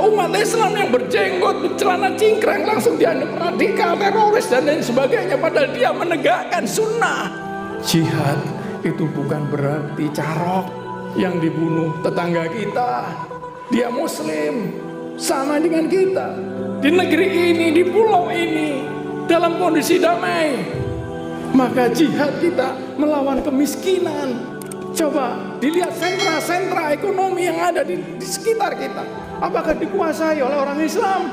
Umat Islam yang berjenggot, bercelana cingkrang langsung dianggap radikal, teroris dan lain sebagainya, padahal dia menegakkan sunnah. Jihad itu bukan berarti carok yang dibunuh tetangga kita. Dia muslim sama dengan kita di negeri ini, di pulau ini, dalam kondisi damai. Maka jihad kita melawan kemiskinan. Coba dilihat sentra-sentra ekonomi yang ada di sekitar kita. Apakah dikuasai oleh orang Islam?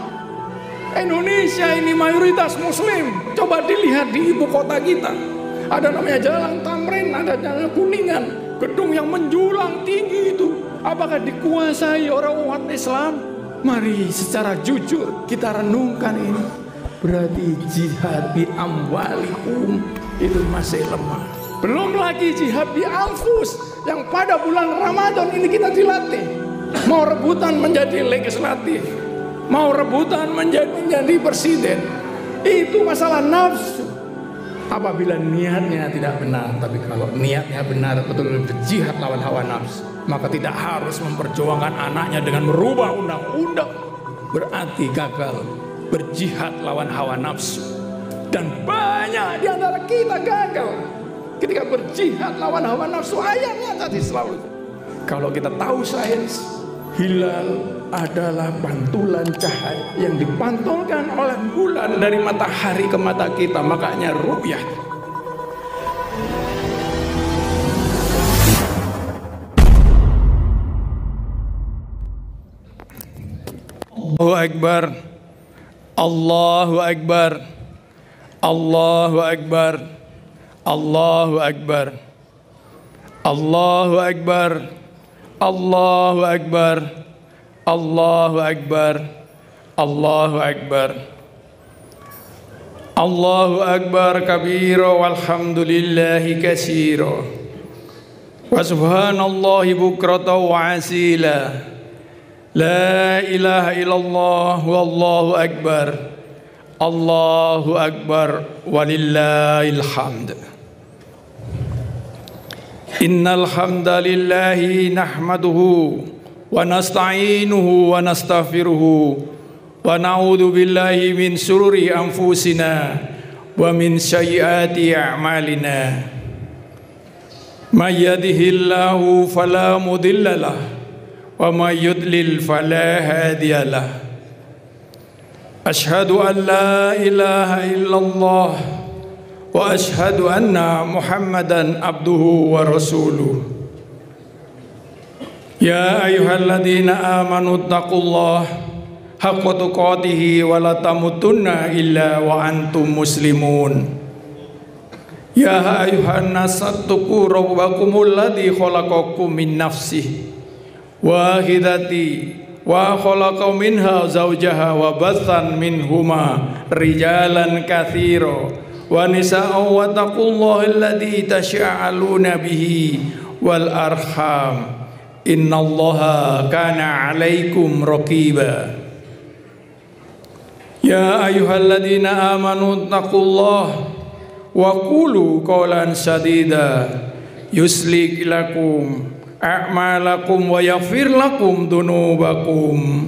Indonesia ini mayoritas muslim. Coba dilihat di ibu kota kita. Ada namanya Jalan Tamrin, ada Jalan Kuningan. Gedung yang menjulang tinggi itu. Apakah dikuasai orang umat Islam? Mari secara jujur kita renungkan ini. Berarti jihad bi amwalikum itu masih lemah. Belum lagi jihad bi anfus yang pada bulan Ramadan ini kita dilatih. Mau rebutan menjadi legislatif, mau rebutan menjadi presiden, itu masalah nafsu. Apabila niatnya tidak benar, tapi kalau niatnya benar, betul-betul berjihad lawan hawa nafsu, maka tidak harus memperjuangkan anaknya dengan merubah undang-undang. Berarti gagal berjihad lawan hawa nafsu. Dan banyak di antara kita gagal ketika berjihad lawan hawa nafsu. Ayatnya tadi selalu, kalau kita tahu sains, hilal adalah pantulan cahaya yang dipantulkan oleh bulan dari matahari ke mata kita, makanya ru'yah. Allahu Akbar, Allahu Akbar, Allahu Akbar, Allahu Akbar, Allahu Akbar, Allahu Akbar, Allahu Akbar, Allahu Akbar, Allahu Akbar kabira walhamdulillahi katsira wa subhanallahi bukratan wa asila, la ilaha illallah wallahu akbar, Allahu Akbar walillahil hamd. Innal hamdalillahi nahmaduhu wa nasta'inuhu wa nastaghfiruhu wa na'udzu billahi min shururi anfusina wa min sayyiati a'malina. May yahdihillahu fala mudilla lahu wa may yudlil fala hadiya lahu. Asyhadu an la ilaha illallah wa ashhadu anna Muhammadan abduhu wa rasuluh. Ya ayyuhalladzina amanu taqullaha haqqa tuqatih wa la tamutunna illa wa antum muslimun. Ya ayyuhan nas taqu rabbakumul ladzi khalaqakum min nafsin wahidati wa khalaqa minha zawjaha wa bathan minhuma rijalan katsira wa nisa'u wa taqullaha alladzi tas'aluna bihi wal arham innallaha kana 'alaikum raqiba. Ya ayyuhalladzina amanu taqullaha wa qulu qawlan sadida yuslih lakum a'malakum wa yaghfir lakum dunubakum.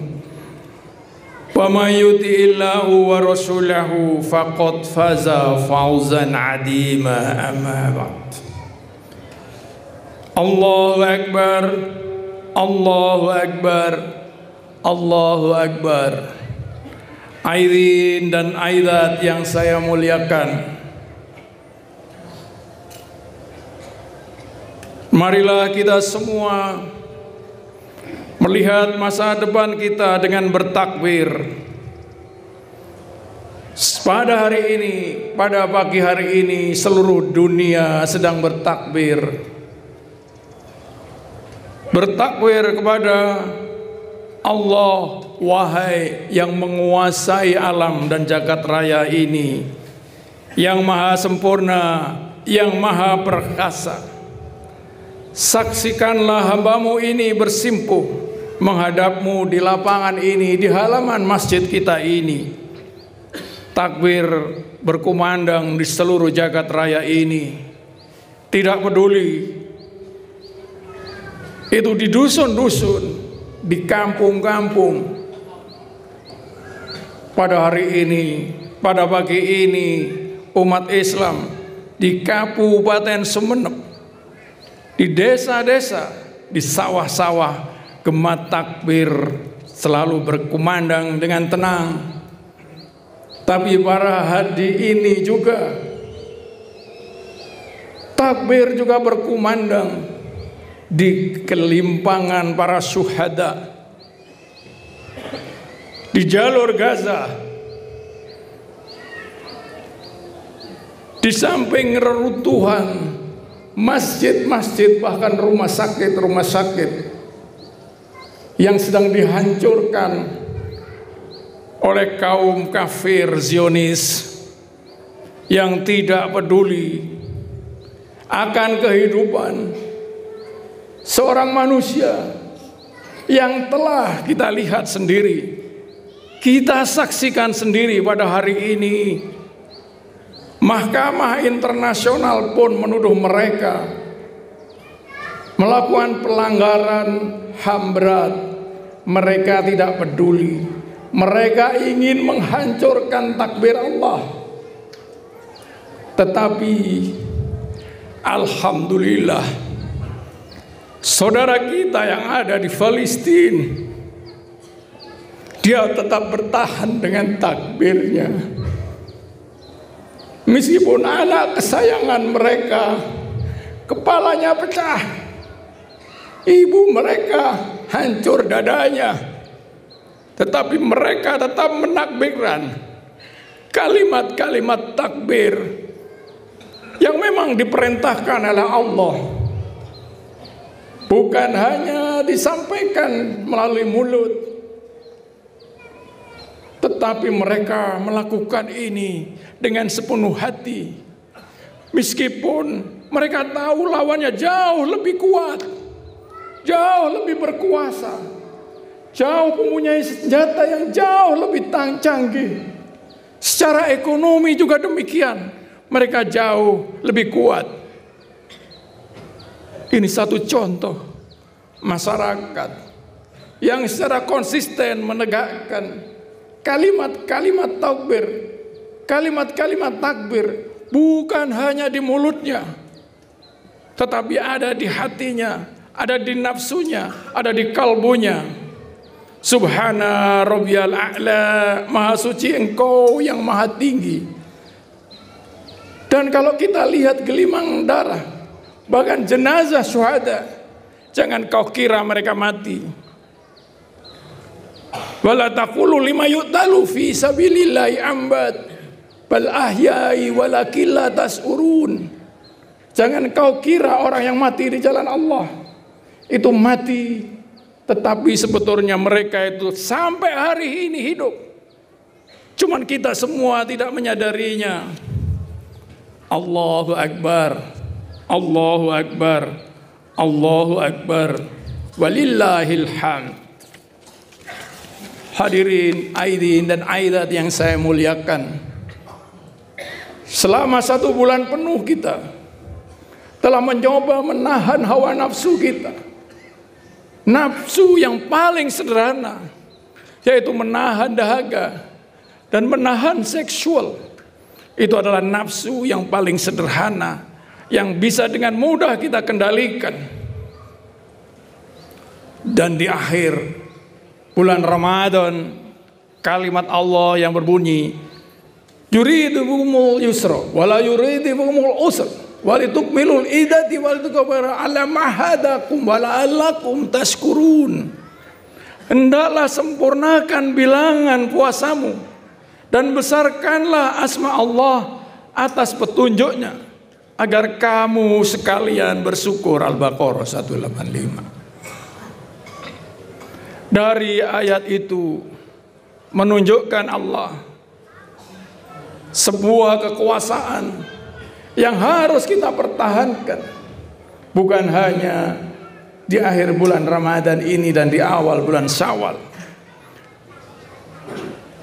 Wa may yuti'illahu wa rasulahu faqad faza fawzan 'azima. Amma ba'd. Allahu Akbar, Allahu Akbar, Allahu Akbar. Aidin dan aidat yang saya muliakan, marilah kita semua melihat masa depan kita dengan bertakbir. Pada hari ini, pada pagi hari ini, seluruh dunia sedang bertakbir. Bertakbir kepada Allah, wahai yang menguasai alam dan jagat raya ini, yang maha sempurna, yang maha perkasa. Saksikanlah hambamu ini bersimpuh menghadapmu di lapangan ini, di halaman masjid kita ini. Takbir berkumandang di seluruh jagat raya ini. Tidak peduli itu di dusun-dusun, di kampung-kampung. Pada hari ini, pada pagi ini, umat Islam di Kabupaten Sumeneb, di desa-desa, di sawah-sawah, gema takbir selalu berkumandang dengan tenang. Tapi para hadi ini juga takbir juga berkumandang di kelimpangan para syuhada di jalur Gaza, di samping reruntuhan masjid-masjid, bahkan rumah sakit yang sedang dihancurkan oleh kaum kafir Zionis yang tidak peduli akan kehidupan seorang manusia yang telah kita lihat sendiri, kita saksikan sendiri pada hari ini. Mahkamah Internasional pun menuduh mereka melakukan pelanggaran HAM berat. Mereka tidak peduli. Mereka ingin menghancurkan takbir Allah. Tetapi alhamdulillah, saudara kita yang ada di Palestina, dia tetap bertahan dengan takbirnya. Meskipun anak kesayangan mereka kepalanya pecah, ibu mereka hancur dadanya, tetapi mereka tetap menakbirkan kalimat-kalimat takbir yang memang diperintahkan oleh Allah. Bukan hanya disampaikan melalui mulut, tetapi mereka melakukan ini dengan sepenuh hati. Meskipun mereka tahu lawannya jauh lebih kuat, jauh lebih berkuasa, jauh mempunyai senjata yang jauh lebih canggih. Secara ekonomi juga demikian, mereka jauh lebih kuat. Ini satu contoh masyarakat yang secara konsisten menegakkan kalimat-kalimat takbir, kalimat-kalimat takbir bukan hanya di mulutnya, tetapi ada di hatinya, ada di nafsunya, ada di kalbunya. Subhana rabbiyal a'la, maha suci engkau yang maha tinggi. Dan kalau kita lihat gelimang darah, bahkan jenazah syuhada, jangan kau kira mereka mati. Wala taqulu lima yuqtalu fi sabilillahi ambat bal ahyai walakin la tasurun. Jangan kau kira orang yang mati di jalan Allah itu mati, tetapi sebetulnya mereka itu sampai hari ini hidup. Cuman kita semua tidak menyadarinya. Allahu Akbar, Allahu Akbar, Allahu Akbar, walillahil hamd. Hadirin, aidin dan aidat yang saya muliakan, selama 1 bulan penuh kita telah mencoba menahan hawa nafsu kita. Nafsu yang paling sederhana, yaitu menahan dahaga dan menahan seksual. Itu adalah nafsu yang paling sederhana, yang bisa dengan mudah kita kendalikan. Dan di akhir bulan Ramadan, kalimat Allah yang berbunyi, yuridu bikumul yusra wala yuridu bikumul usra walitukmilul iddati walitukabbiru ala ma hadakum wala'allakum tashkurun. Hendaklah sempurnakan bilangan puasamu dan besarkanlah asma Allah atas petunjuknya agar kamu sekalian bersyukur. Al-Baqarah 185. Dari ayat itu menunjukkan Allah sebuah kekuasaan yang harus kita pertahankan, bukan hanya di akhir bulan Ramadan ini dan di awal bulan Syawal.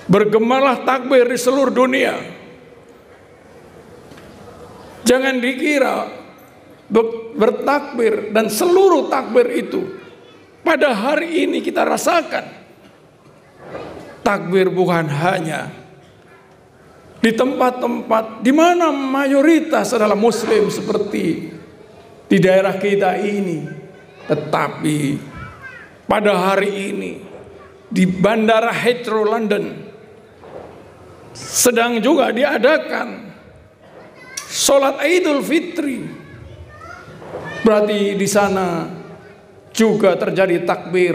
Bergemalah takbir di seluruh dunia. Jangan dikira bertakbir dan seluruh takbir itu pada hari ini kita rasakan. Takbir bukan hanya di tempat-tempat di mana mayoritas adalah Muslim seperti di daerah kita ini, tetapi pada hari ini di Bandara Heathrow London sedang juga diadakan sholat Idul Fitri. Berarti di sana juga terjadi takbir.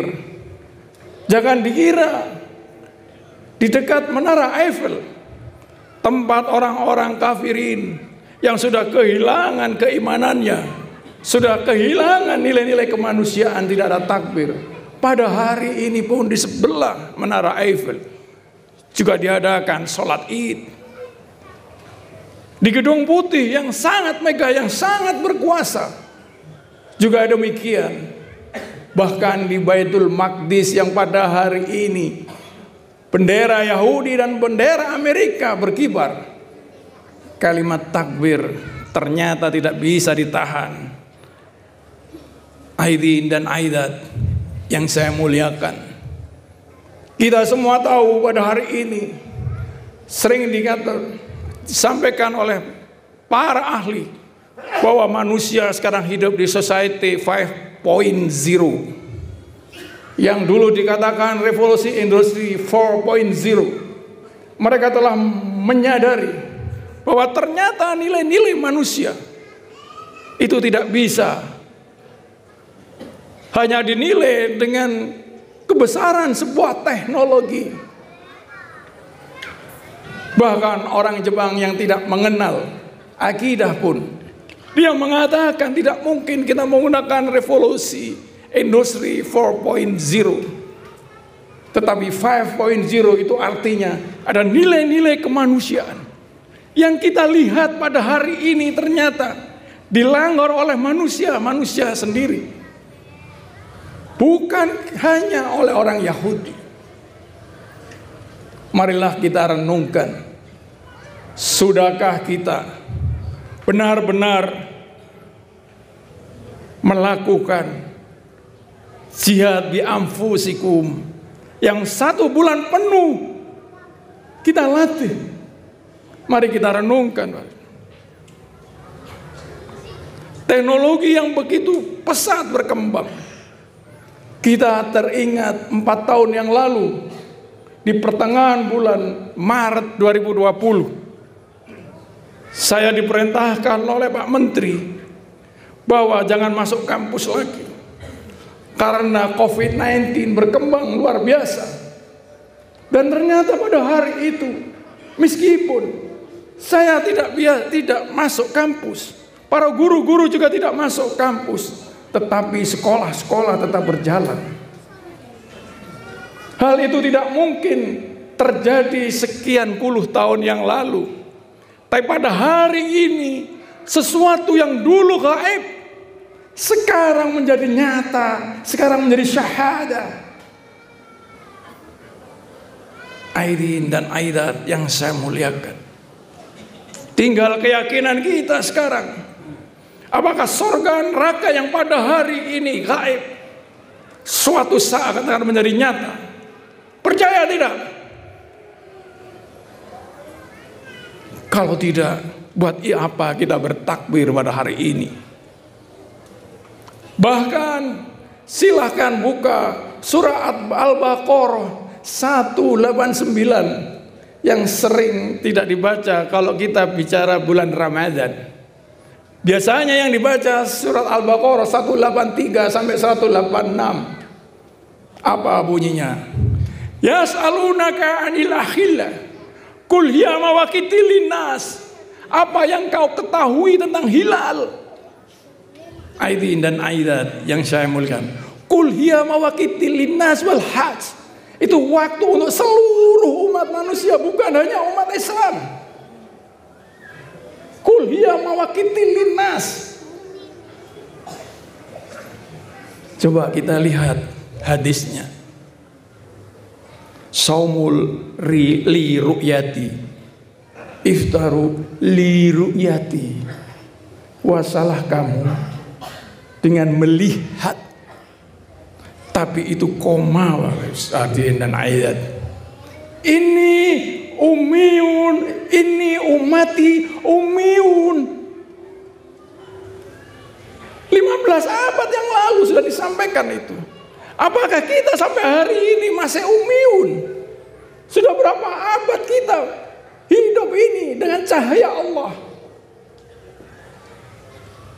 Jangan dikira di dekat Menara Eiffel, tempat orang-orang kafirin yang sudah kehilangan keimanannya, sudah kehilangan nilai-nilai kemanusiaan, tidak ada takbir. Pada hari ini pun di sebelah Menara Eiffel juga diadakan sholat Id. Di Gedung Putih yang sangat megah, yang sangat berkuasa, juga demikian. Bahkan di Baitul Maqdis yang pada hari ini bendera Yahudi dan bendera Amerika berkibar, kalimat takbir ternyata tidak bisa ditahan. Aidin dan aidat yang saya muliakan, kita semua tahu pada hari ini sering disampaikan oleh para ahli bahwa manusia sekarang hidup di society 5.0 yang dulu dikatakan revolusi industri 4.0. Mereka telah menyadari bahwa ternyata nilai-nilai manusia itu tidak bisa hanya dinilai dengan kebesaran sebuah teknologi. Bahkan orang Jepang yang tidak mengenal akidah pun, dia mengatakan tidak mungkin kita menggunakan revolusi industri 4.0. Tetapi 5.0 itu artinya ada nilai-nilai kemanusiaan yang kita lihat pada hari ini ternyata dilanggar oleh manusia sendiri. Bukan hanya oleh orang Yahudi. Marilah kita renungkan, sudahkah kita benar-benar melakukan jihad bi anfusikum yang 1 bulan penuh kita latih? Mari kita renungkan. Teknologi yang begitu pesat berkembang. Kita teringat 4 tahun yang lalu di pertengahan bulan Maret 2020, saya diperintahkan oleh Pak Menteri bahwa jangan masuk kampus lagi karena COVID-19 berkembang luar biasa. Dan ternyata pada hari itu, meskipun saya tidak masuk kampus, para guru-guru juga tidak masuk kampus, tetapi sekolah-sekolah tetap berjalan. Hal itu tidak mungkin terjadi sekian puluh tahun yang lalu. Tapi pada hari ini, sesuatu yang dulu gaib sekarang menjadi nyata, sekarang menjadi syahadah. Aidin dan aidat yang saya muliakan, tinggal keyakinan kita sekarang. Apakah surga neraka yang pada hari ini gaib suatu saat akan menjadi nyata? Percaya tidak? Kalau tidak, buat apa kita bertakbir pada hari ini? Bahkan silahkan buka surat Al-Baqarah 189 yang sering tidak dibaca kalau kita bicara bulan Ramadan. Biasanya yang dibaca surat Al-Baqarah 183 sampai 186. Apa bunyinya? Yas'alunaka 'anil ahillah qul hiya mawaqitil linnas. Apa yang kau ketahui tentang hilal? Aidin dan aidat yang saya muliakan, qul hiya mawaqitil linnas wal hajj. Itu waktu untuk seluruh umat manusia, bukan hanya umat Islam. Qul hiya mawaqitil linnas. Coba kita lihat hadisnya. Saumul li ru'yati, iftaru li ru'yati. Wasalah kamu dengan melihat, tapi itu koma Adin dan ayat. Ini umiyun, ini umati umiyun. 15 abad yang lalu sudah disampaikan itu. Apakah kita sampai hari ini masih umiyun? Sudah berapa abad kita hidup ini dengan cahaya Allah?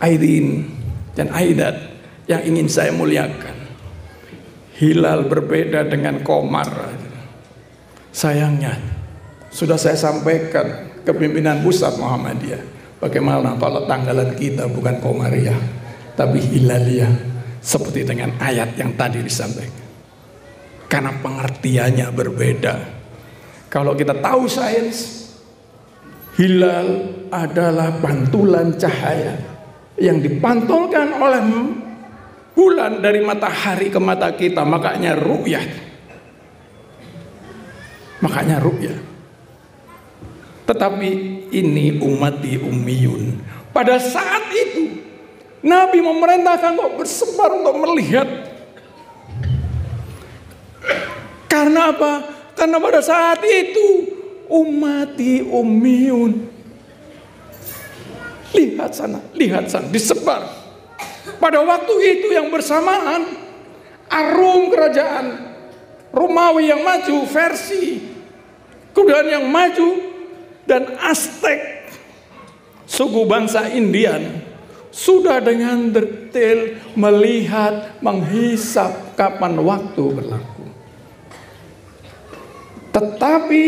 Aidin dan Aidat yang ingin saya muliakan, hilal berbeda dengan komar. Sayangnya sudah saya sampaikan ke pimpinan pusat Muhammadiyah, bagaimana kalau tanggalan kita bukan komariah tapi hilaliyah, seperti dengan ayat yang tadi disampaikan. Karena pengertiannya berbeda. Kalau kita tahu sains, hilal adalah pantulan cahaya yang dipantulkan oleh bulan dari matahari ke mata kita, makanya ru'yah. Makanya ru'yah. Tetapi ini umati ummiyun. Pada saat itu Nabi memerintahkan untuk bersebar, untuk melihat. Karena apa? Karena pada saat itu umati ummiyun. Lihat sana, disebar. Pada waktu itu yang bersamaan, Arum, kerajaan Romawi yang maju, versi kemudian yang maju, dan Aztek, suku bangsa Indian, sudah dengan detail melihat, menghisap kapan waktu berlaku. Tetapi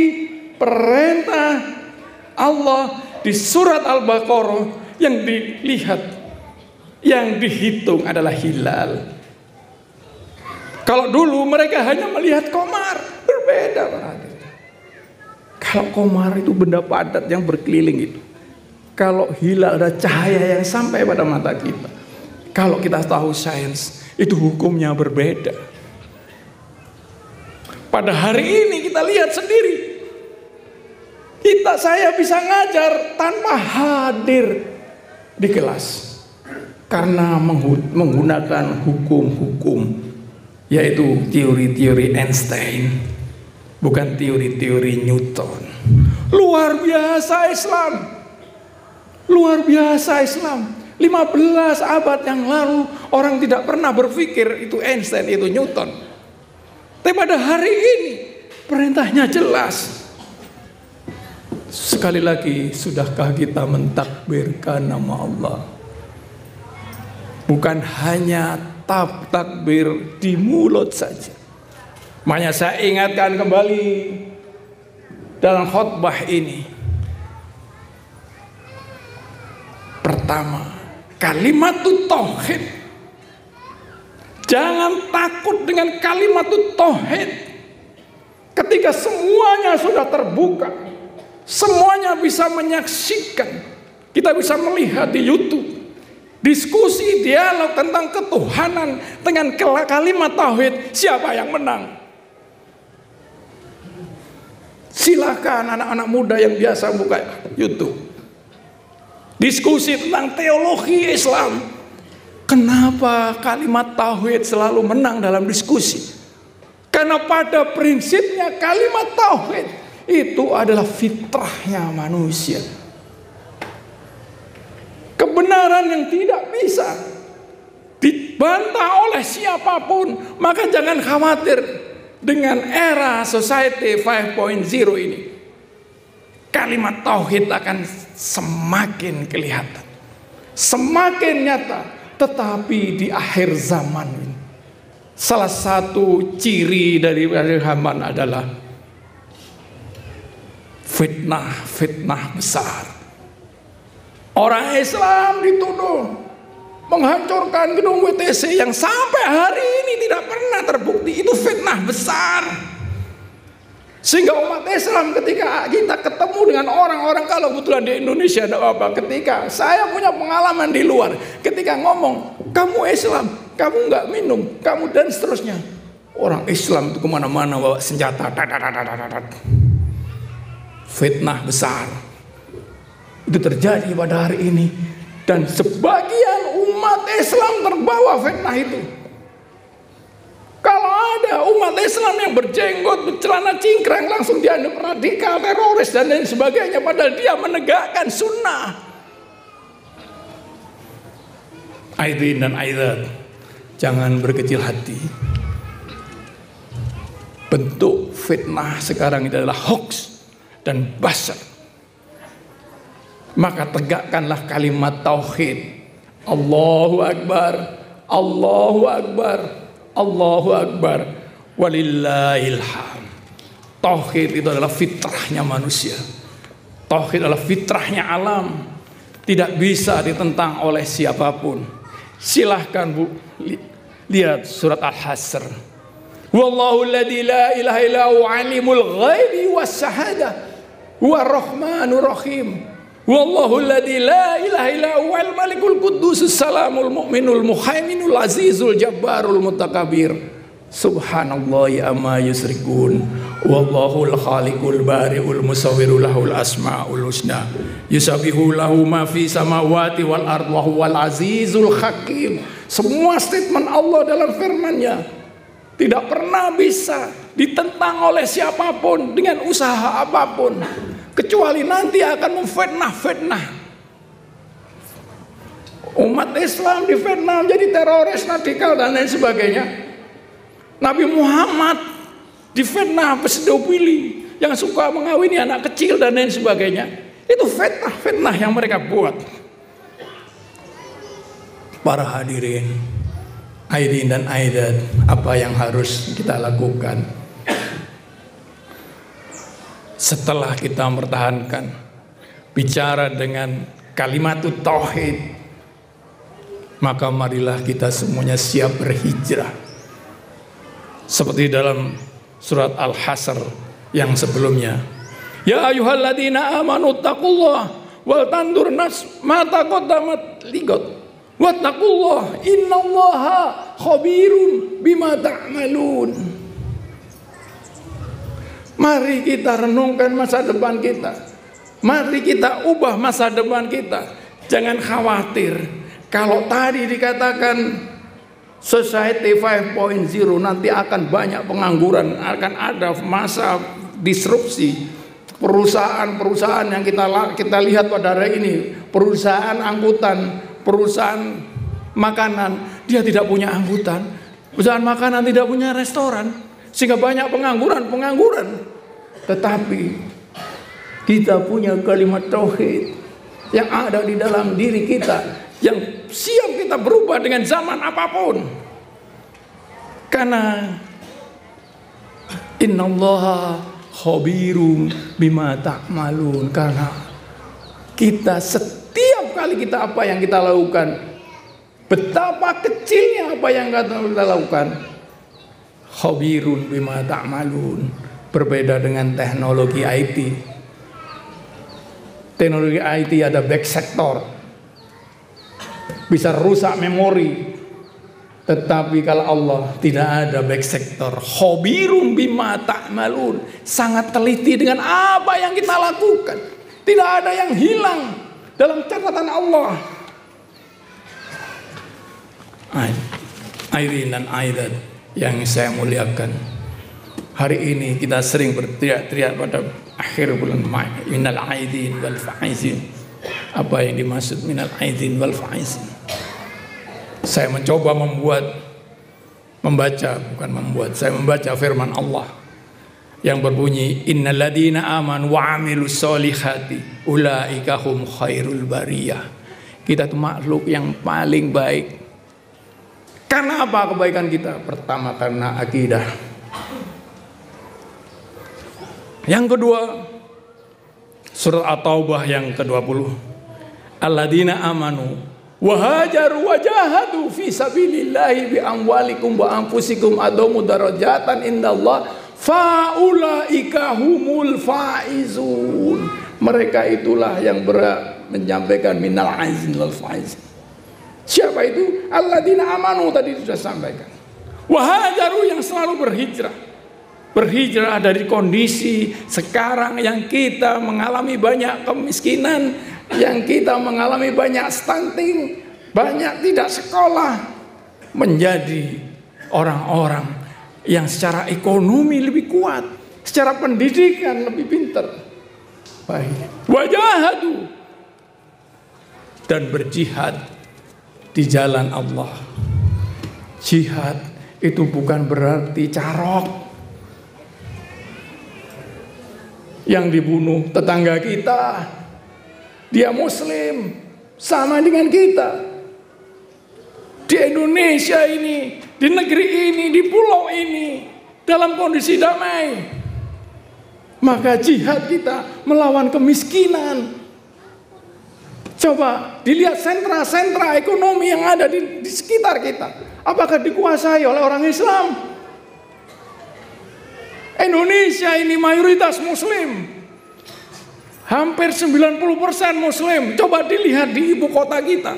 perintah Allah di surat Al-Baqarah yang dilihat, yang dihitung adalah hilal. Kalau dulu mereka hanya melihat komar, berbeda berarti. Kalau komar itu benda padat yang berkeliling itu. Kalau hilal ada cahaya yang sampai pada mata kita. Kalau kita tahu sains, itu hukumnya berbeda. Pada hari ini kita lihat sendiri. Saya bisa ngajar tanpa hadir di kelas. Karena menggunakan hukum-hukum, yaitu teori-teori Einstein, bukan teori-teori Newton. Luar biasa Islam. Luar biasa Islam. 15 abad yang lalu orang tidak pernah berpikir itu Einstein, itu Newton. Tapi pada hari ini perintahnya jelas. Sekali lagi, sudahkah kita mentakbirkan nama Allah? Bukan hanya takbir di mulut saja. Makanya saya ingatkan kembali dalam khutbah ini. Pertama, kalimatut tauhid. Jangan takut dengan kalimatut tauhid. Ketika semuanya sudah terbuka, semuanya bisa menyaksikan. Kita bisa melihat di YouTube diskusi, dialog tentang ketuhanan dengan kalimat tauhid. Siapa yang menang? Silakan anak-anak muda yang biasa buka YouTube. Diskusi tentang teologi Islam. Kenapa kalimat tauhid selalu menang dalam diskusi? Karena pada prinsipnya kalimat tauhid itu adalah fitrahnya manusia. Kebenaran yang tidak bisa dibantah oleh siapapun. Maka jangan khawatir dengan era society 5.0 ini. Kalimat tauhid akan semakin kelihatan, semakin nyata. Tetapi di akhir zaman ini, salah satu ciri dari akhir zaman adalah fitnah besar. Orang Islam dituduh menghancurkan gedung WTC yang sampai hari ini tidak pernah terbukti. Itu fitnah besar. Sehingga umat Islam ketika kita ketemu dengan orang-orang, kalau kebetulan di Indonesia ada apa, ketika saya punya pengalaman di luar, ketika ngomong kamu Islam, kamu nggak minum, kamu dan seterusnya. Orang Islam itu kemana-mana bawa senjata, fitnah besar. Itu terjadi pada hari ini, dan sebagian umat Islam terbawa fitnah itu. Kalau ada umat Islam yang berjenggot, bercelana cingkrang, langsung dianggap radikal, teroris, dan lain sebagainya. Padahal dia menegakkan sunnah. Aidin dan aidat, jangan berkecil hati. Bentuk fitnah sekarang ini adalah hoax dan basar. Maka tegakkanlah kalimat tauhid. Allahu Akbar, Allahu Akbar, Allahu Akbar, walillahil hamd. Tauhid itu adalah fitrahnya manusia. Tauhid adalah fitrahnya alam. Tidak bisa ditentang oleh siapapun. Silahkan Bu, lihat surat Al-Hasr. Wallahu alladzi la ilaha illa huwa alimul ghaibi was syahadah huwa rahmanur rahim. Wallahu alladzi la ilaha illa huwal malikul quddus salamul mu'minul muhaiminul azizul jabbarul mutakabbir. Subhanallahi amma yusyrikun. Wallahul khaliqul bari'ul musawwirul lahul asmaul husna. Yusabbihu lahu ma fi samawati wal ard wa huwal azizul hakim. Semua statement Allah dalam firman-Nya tidak pernah bisa ditentang oleh siapapun dengan usaha apapun, kecuali nanti akan memfitnah-fitnah. Umat Islam difitnah jadi teroris, radikal, dan lain sebagainya. Nabi Muhammad difitnah pedofili, yang suka mengawini anak kecil dan lain sebagainya. Itu fitnah-fitnah yang mereka buat. Para hadirin, aidin dan aidat, apa yang harus kita lakukan setelah kita mempertahankan bicara dengan kalimat tauhid? Maka marilah kita semuanya siap berhijrah. Seperti dalam surat Al-Hasr yang sebelumnya. Ya ayyuhalladzina amanu taqullah wal tandur nafs ma qaddamat ligat wattaqullah innallaha khabirum bima ta'malun. Mari kita renungkan masa depan kita. Mari kita ubah masa depan kita. Jangan khawatir. Kalau tadi dikatakan Society 5.0 nanti akan banyak pengangguran, akan ada masa disrupsi. Perusahaan-perusahaan yang kita lihat pada hari ini, perusahaan angkutan, perusahaan makanan, dia tidak punya angkutan. Perusahaan makanan tidak punya restoran, sehingga banyak pengangguran. Tetapi kita punya kalimat tauhid yang ada di dalam diri kita, yang siap kita berubah dengan zaman apapun. Karena innallaha khabirum bima ta'malun. Karena kita setiap kali kita apa yang kita lakukan, betapa kecilnya apa yang kita lakukan, khabirun bima ta'malun. Berbeda dengan teknologi IT. Teknologi IT ada back sektor, bisa rusak memori. Tetapi kalau Allah tidak ada back sektor, khabirum bima ta'malun, sangat teliti dengan apa yang kita lakukan. Tidak ada yang hilang dalam catatan Allah. Airin dan aidat yang saya muliakan, hari ini kita sering berteriak-teriak pada akhir bulan Ma'i, minal aidin wal faizin. Apa yang dimaksud minal aidin wal faizin? Saya mencoba saya membaca firman Allah yang berbunyi innal ladzina amanu wa amilus solihati ulaika hum khairul bariyah. Kita itu makhluk yang paling baik. Karena apa kebaikan kita? Pertama karena akidah. Yang kedua, surat At-Taubah yang ke-20. Alladzina amanu wa hajaru wa jahadu fi sabilillahi bi amwalikum wa anfusikum adamu darajatan indallah faulaika humul faizun. Mereka itulah yang berhak menyampaikan minal aizin wal faizin. Siapa itu? alladzina amanu tadi sudah sampaikan. Wahajaru yang selalu berhijrah. Berhijrah dari kondisi sekarang yang kita mengalami banyak kemiskinan, yang kita mengalami banyak stunting, banyak tidak sekolah, menjadi orang-orang yang secara ekonomi lebih kuat, secara pendidikan lebih pintar. Baik. Wajahadu, dan berjihad di jalan Allah. Jihad itu bukan berarti carok. Yang dibunuh tetangga kita, dia muslim, sama dengan kita. Di Indonesia ini, di negeri ini, di pulau ini, dalam kondisi damai. Maka jihad kita melawan kemiskinan. Coba dilihat sentra-sentra ekonomi yang ada di sekitar kita. Apakah dikuasai oleh orang Islam? Indonesia ini mayoritas muslim. Hampir 90% muslim. Coba dilihat di ibu kota kita.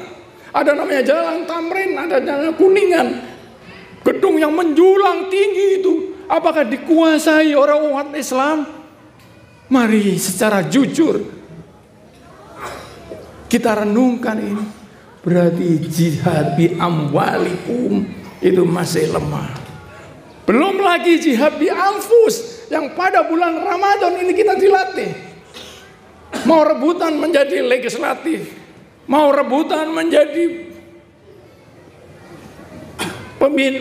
Ada namanya Jalan Tamrin, ada Jalan Kuningan. Gedung yang menjulang tinggi itu. Apakah dikuasai orang umat Islam? Mari secara jujur kita renungkan ini. Berarti jihad bi amwalikum itu masih lemah. Belum lagi jihad bi anfus yang pada bulan Ramadan ini kita dilatih. Mau rebutan menjadi legislatif, mau rebutan menjadi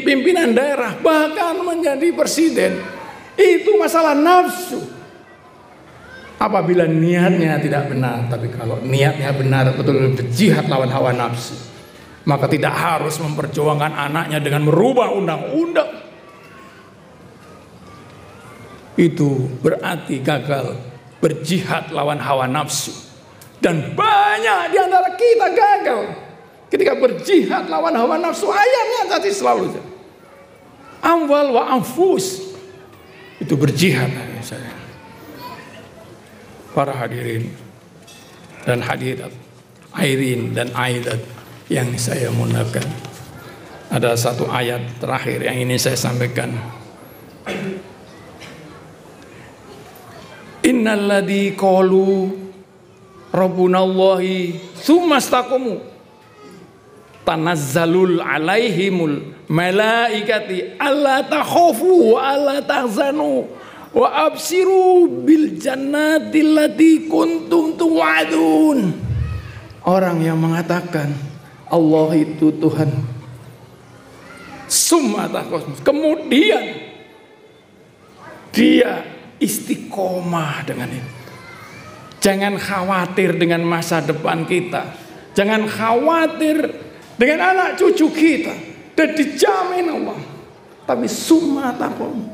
pimpinan daerah, bahkan menjadi presiden. Itu masalah nafsu. Apabila niatnya tidak benar, tapi kalau niatnya benar betul berjihad lawan hawa nafsu, maka tidak harus memperjuangkan anaknya dengan merubah undang-undang. Itu berarti gagal berjihad lawan hawa nafsu. Dan banyak di antara kita gagal ketika berjihad lawan hawa nafsu. Ayatnya tadi selalu amwal wa anfus, itu berjihad. Saya para hadirin dan hadirat, Airin dan Aidat yang saya muliakan, ada satu ayat terakhir yang ini saya sampaikan. Innalladzi qalu rabbunallahi tsumma istaqamu tanazzalul alaihimul malaikati alla takhafu wa alla tahzanu wa absiru bil jannati allati kuntum tu'adun. Orang yang mengatakan Allah itu Tuhan, kemudian dia istiqomah dengan itu. Jangan khawatir dengan masa depan kita, jangan khawatir dengan anak cucu kita, dan dijamin Allah. Tapi summa taqum,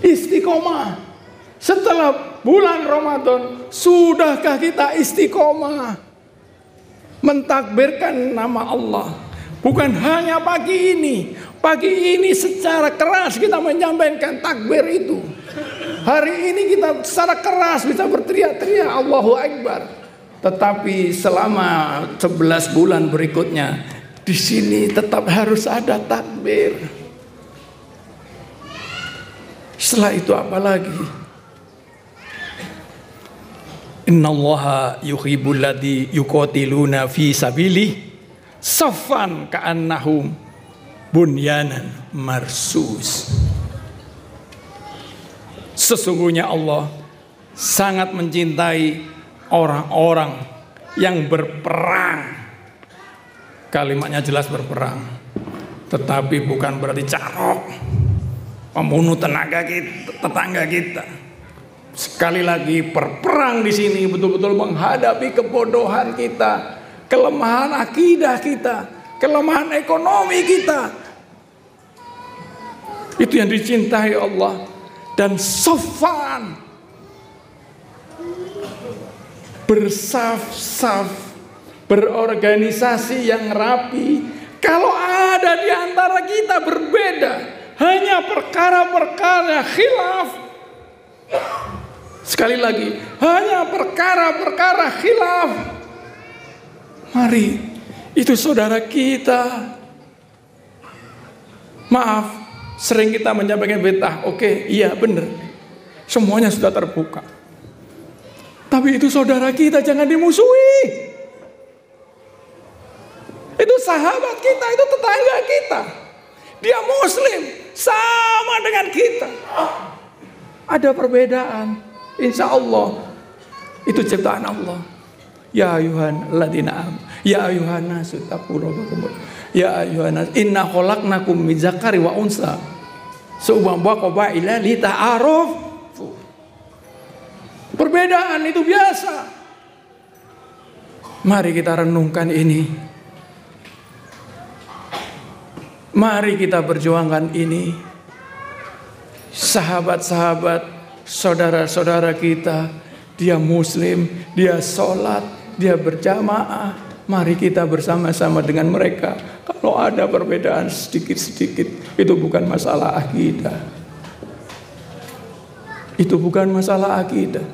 istiqomah. Setelah bulan Ramadan, sudahkah kita istiqomah mentakbirkan nama Allah? Bukan hanya pagi ini secara keras kita menyampaikan takbir itu. Hari ini kita secara keras bisa berteriak-teriak Allahu Akbar. Tetapi selama 11 bulan berikutnya, di sini tetap harus ada takbir. Setelah itu apa lagi? Innallaha yuhibbul ladzi yuqatiluna fi sabilihi saffan ka'annahum bunyanan marsus. Sesungguhnya Allah sangat mencintai orang-orang yang berperang. Kalimatnya jelas berperang, tetapi bukan berarti carok, membunuh tetangga kita. Sekali lagi, berperang di sini betul-betul menghadapi kebodohan kita, kelemahan akidah kita, kelemahan ekonomi kita. Itu yang dicintai Allah. Dan sofan, bersaf-saf, berorganisasi yang rapi. Kalau ada di antara kita berbeda, hanya perkara-perkara khilaf. Sekali lagi, hanya perkara-perkara khilaf. Mari, Itu saudara kita. Maaf, sering kita menyampaikan bid'ah. Oke, iya benar. Semuanya sudah terbuka. Tapi itu saudara kita, jangan dimusuhi. Itu sahabat kita, itu tetangga kita. Dia muslim, sama dengan kita. Ada perbedaan. Insya Allah, itu ciptaan Allah. Ya ayuhan ladina am, ya ayuhan nasu taqu rabbakum, ya ayuhan nas inna khalaqnakum min dzakari wa unsa subhanahu wa ta'ala li ta'aruf. Perbedaan itu biasa. Mari kita renungkan ini. Mari kita perjuangkan ini. Sahabat-sahabat, saudara-saudara kita, dia muslim, dia sholat, dia berjamaah. Mari kita bersama-sama dengan mereka. Kalau ada perbedaan sedikit-sedikit, itu bukan masalah akidah. Itu bukan masalah akidah.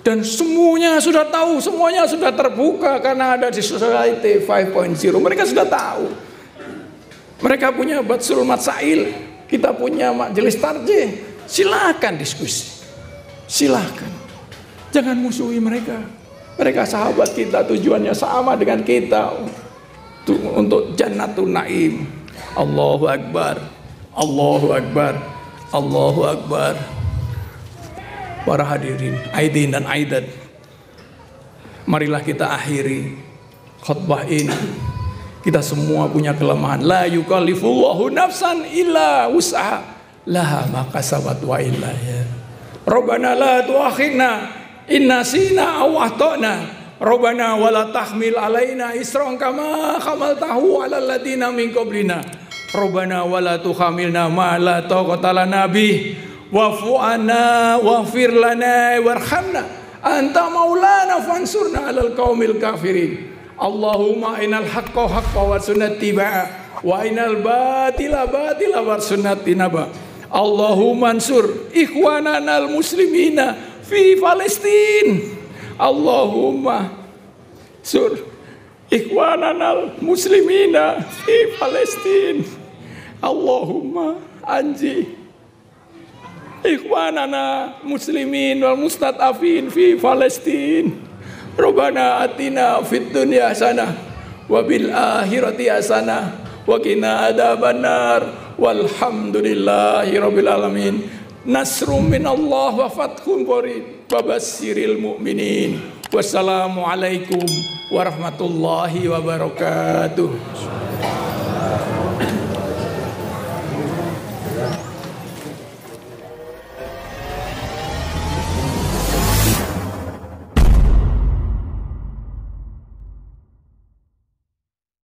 Dan semuanya sudah tahu, semuanya sudah terbuka karena ada di Society 5.0. Mereka sudah tahu. Mereka punya Batsul Matsail, kita punya majelis tarjih. Silakan diskusi. Silakan. Jangan musuhi mereka. Mereka sahabat kita, tujuannya sama dengan kita. Untuk Jannatun Naim. Allahu Akbar. Allahu Akbar. Allahu Akbar. Para hadirin, aidin dan aidat, marilah kita akhiri khutbah ini. Kita semua punya kelemahan. La yukallifullahu nafsan illa wus'aha laha ma kasabat wa illa ya. Rabbana la tu'akhidna in nasina aw akhtana. Rabbana wa la tahmil alaina isran kama hamaltahu 'alal ladina min qablina. Rabbana wa la tuhamilna ma la taqata lana bih. Wa'fu 'anna waghfir lana warhamna anta maulana fansurna 'alal qaumil kafirin. Allahumma inal haqqa haqqa wa sunnati ba'a wa inal batila batila wa sunnati naba. Allahumma ansur ikhwanana al muslimina fi Palestin. Allahumma sur ikhwanana al muslimina fi Palestin. Allahumma anji ikhwanana muslimin wal mustad'afin fi Palestin. Rabbana atina fid dunya hasanah wa bil akhirati hasanah wa qina adzabannar walhamdulillahi rabbil alamin. Nasrum minallah wa fathun qarib wabasyiril mu'minin. Wassalamu alaikum warahmatullahi wabarakatuh.